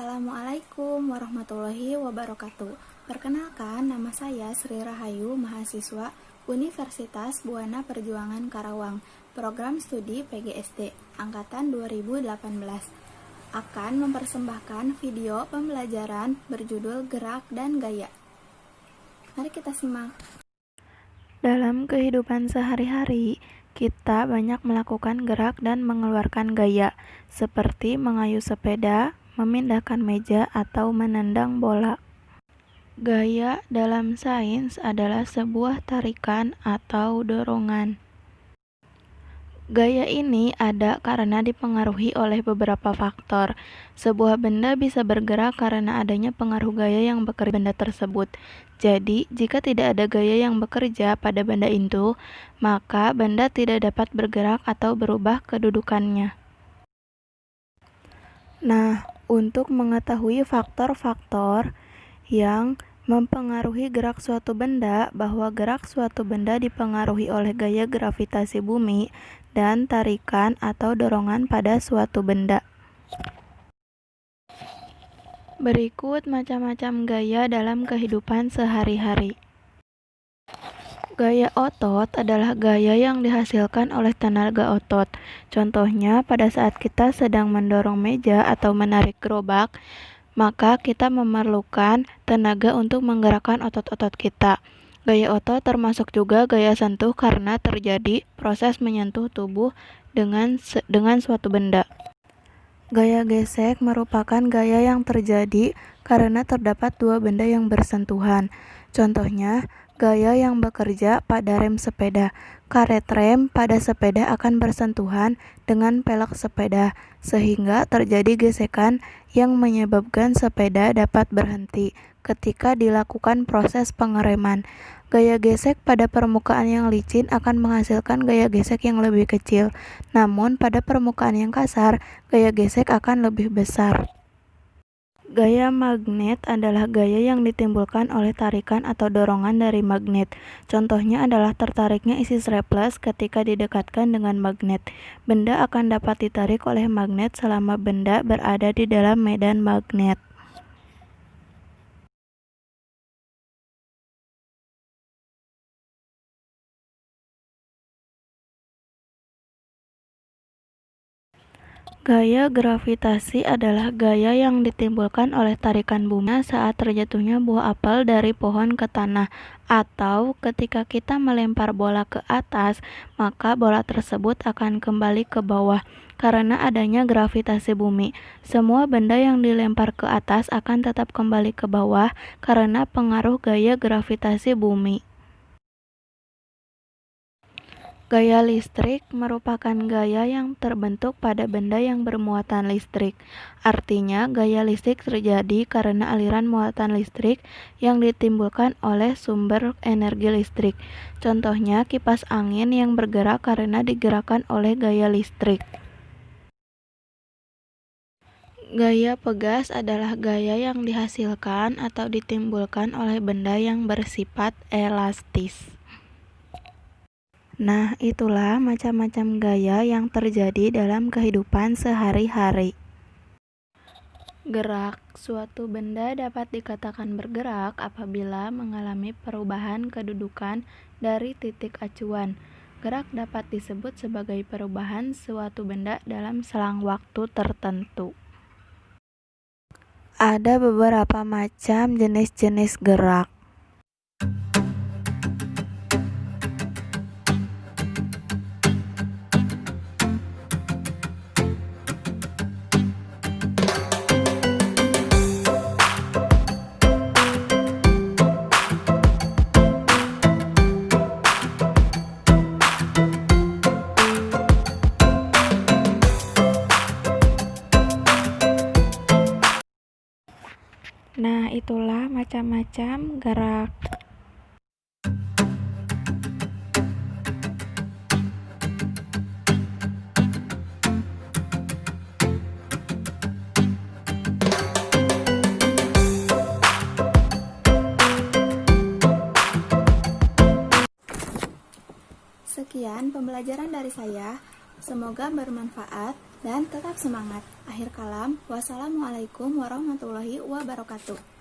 Assalamualaikum warahmatullahi wabarakatuh. Perkenalkan, nama saya Sri Rahayu, mahasiswa Universitas Buana Perjuangan Karawang, program studi PGSD, angkatan 2018. Akan mempersembahkan video pembelajaran berjudul Gerak dan Gaya. Mari kita simak. Dalam kehidupan sehari-hari, kita banyak melakukan gerak dan mengeluarkan gaya, seperti mengayuh sepeda, memindahkan meja, atau menendang bola. Gaya dalam sains adalah sebuah tarikan atau dorongan. Gaya ini ada karena dipengaruhi oleh beberapa faktor. Sebuah benda bisa bergerak karena adanya pengaruh gaya yang bekerja pada benda tersebut. Jadi, jika tidak ada gaya yang bekerja pada benda itu, maka benda tidak dapat bergerak atau berubah kedudukannya. Nah, untuk mengetahui faktor-faktor yang mempengaruhi gerak suatu benda, bahwa gerak suatu benda dipengaruhi oleh gaya gravitasi bumi dan tarikan atau dorongan pada suatu benda. Berikut macam-macam gaya dalam kehidupan sehari-hari. Gaya otot adalah gaya yang dihasilkan oleh tenaga otot. Contohnya, pada saat kita sedang mendorong meja atau menarik gerobak, maka kita memerlukan tenaga untuk menggerakkan otot-otot kita. Gaya otot termasuk juga gaya sentuh karena terjadi proses menyentuh tubuh dengan suatu benda. Gaya gesek merupakan gaya yang terjadi karena terdapat dua benda yang bersentuhan. Contohnya, gaya yang bekerja pada rem sepeda. Karet rem pada sepeda akan bersentuhan dengan pelek sepeda, sehingga terjadi gesekan yang menyebabkan sepeda dapat berhenti ketika dilakukan proses pengereman. Gaya gesek pada permukaan yang licin akan menghasilkan gaya gesek yang lebih kecil, namun pada permukaan yang kasar, gaya gesek akan lebih besar. Gaya magnet adalah gaya yang ditimbulkan oleh tarikan atau dorongan dari magnet. Contohnya adalah tertariknya isi strapless ketika didekatkan dengan magnet. Benda akan dapat ditarik oleh magnet selama benda berada di dalam medan magnet. Gaya gravitasi adalah gaya yang ditimbulkan oleh tarikan bumi saat terjatuhnya buah apel dari pohon ke tanah, atau ketika kita melempar bola ke atas, maka bola tersebut akan kembali ke bawah karena adanya gravitasi bumi. Semua benda yang dilempar ke atas akan tetap kembali ke bawah karena pengaruh gaya gravitasi bumi. Gaya listrik merupakan gaya yang terbentuk pada benda yang bermuatan listrik. Artinya, gaya listrik terjadi karena aliran muatan listrik yang ditimbulkan oleh sumber energi listrik. Contohnya, kipas angin yang bergerak karena digerakkan oleh gaya listrik. Gaya pegas adalah gaya yang dihasilkan atau ditimbulkan oleh benda yang bersifat elastis. Nah, itulah macam-macam gaya yang terjadi dalam kehidupan sehari-hari. Gerak. Suatu benda dapat dikatakan bergerak apabila mengalami perubahan kedudukan dari titik acuan. Gerak dapat disebut sebagai perubahan suatu benda dalam selang waktu tertentu. Ada beberapa macam jenis-jenis gerak. Nah, itulah macam-macam gerak. Sekian pembelajaran dari saya. Semoga bermanfaat. dan tetap semangat. Akhir kalam, wassalamualaikum warahmatullahi wabarakatuh.